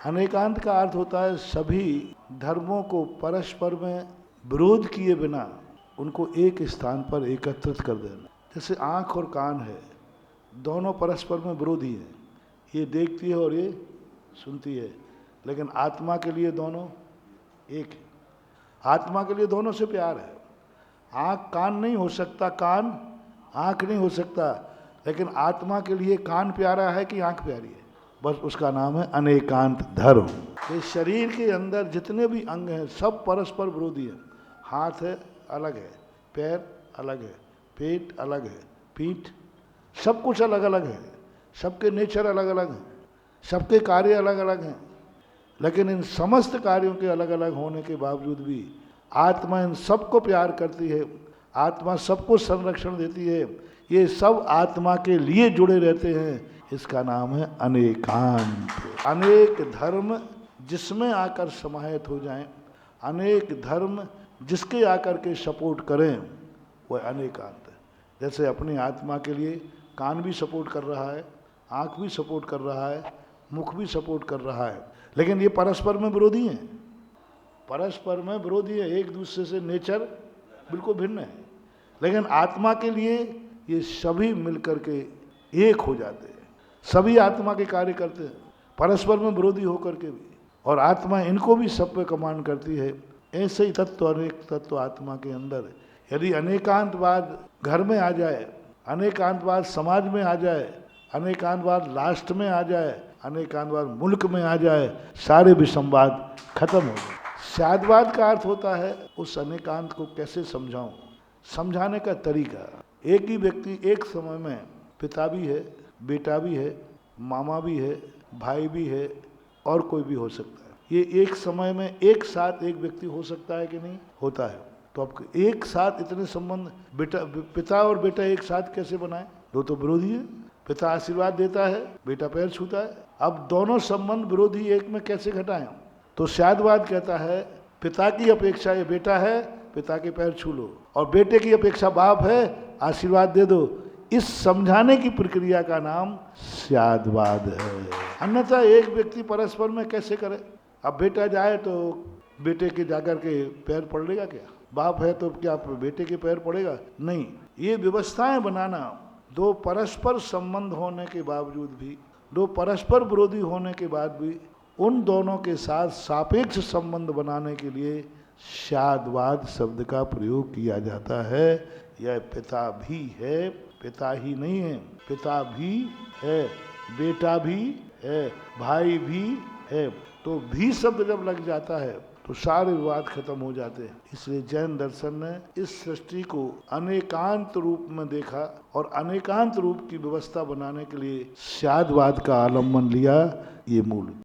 अनेकांत का अर्थ होता है सभी धर्मों को परस्पर में विरोध किए बिना उनको एक स्थान पर एकत्रित कर देना। जैसे आँख और कान है, दोनों परस्पर में विरोधी हैं, ये देखती है और ये सुनती है, लेकिन आत्मा के लिए दोनों एक है। आत्मा के लिए दोनों से प्यार है। आँख कान नहीं हो सकता, कान आँख नहीं हो सकता, लेकिन आत्मा के लिए कान प्यारा है कि आँख प्यारी है, बस उसका नाम है अनेकांत धर्म। ये शरीर के अंदर जितने भी अंग हैं सब परस्पर विरोधी हैं। हाथ है अलग है, पैर अलग है, पेट अलग है, पीठ, सब कुछ अलग अलग है, सबके नेचर अलग अलग हैं, सबके कार्य अलग अलग हैं, लेकिन इन समस्त कार्यों के अलग अलग होने के बावजूद भी आत्मा इन सबको प्यार करती है, आत्मा सबको संरक्षण देती है, ये सब आत्मा के लिए जुड़े रहते हैं। इसका नाम है अनेकांत। अनेक धर्म जिसमें आकर समाहित हो जाएं, अनेक धर्म जिसके आकर के सपोर्ट करें, वह अनेकांत है। जैसे अपनी आत्मा के लिए कान भी सपोर्ट कर रहा है, आँख भी सपोर्ट कर रहा है, मुख भी सपोर्ट कर रहा है, लेकिन ये परस्पर में विरोधी हैं। परस्पर में विरोधी है, एक दूसरे से नेचर बिल्कुल भिन्न है, लेकिन आत्मा के लिए ये सभी मिलकर के एक हो जाते हैं, सभी आत्मा के कार्य करते हैं, परस्पर में विरोधी होकर के भी, और आत्मा इनको भी सब पे कमांड करती है। ऐसे ही तत्व, अनेक तत्व आत्मा के अंदर है। यदि अनेकांतवाद घर में आ जाए, अनेकांतवाद समाज में आ जाए, अनेकांतवाद राष्ट्र में आ जाए, अनेकांतवाद मुल्क में आ जाए, सारे विषमवाद खत्म हो जाए। स्यादवाद का अर्थ होता है उस अनेकांत को कैसे समझाऊं, समझाने का तरीका। एक ही व्यक्ति एक समय में पिता भी है, बेटा भी है, मामा भी है, भाई भी है, और कोई भी हो सकता है। ये एक समय में एक साथ एक व्यक्ति हो सकता है कि नहीं? होता है। तो अब एक साथ इतने संबंध पिता और बेटा एक साथ कैसे बनाए? दो तो विरोधी है। पिता आशीर्वाद देता है, बेटा पैर छूता है। अब दोनों संबंध विरोधी एक में कैसे घटाएं? तो स्यादवाद कहता है पिता की अपेक्षा ये बेटा है, पिता के पैर छू लो, और बेटे की अपेक्षा बाप है, आशीर्वाद दे दो। इस समझाने की प्रक्रिया का नाम स्यादवाद है। अन्यथा एक व्यक्ति परस्पर में कैसे करे? अब बेटा जाए तो बेटे के जाकर के पैर पड़ लेगा क्या? बाप है तो क्या बेटे के पैर पड़ेगा? नहीं। ये व्यवस्थाएं बनाना, दो परस्पर संबंध होने के बावजूद भी, दो परस्पर विरोधी होने के बाद भी उन दोनों के साथ सापेक्ष संबंध बनाने के लिए स्यादवाद शब्द का प्रयोग किया जाता है। यह पिता भी है, पिता ही नहीं है, पिता भी है, बेटा भी है, भाई भी है। तो भी शब्द जब लग जाता है तो सारे विवाद खत्म हो जाते हैं। इसलिए जैन दर्शन ने इस सृष्टि को अनेकांत रूप में देखा और अनेकांत रूप की व्यवस्था बनाने के लिए स्यादवाद का आलम्बन लिया। ये मूल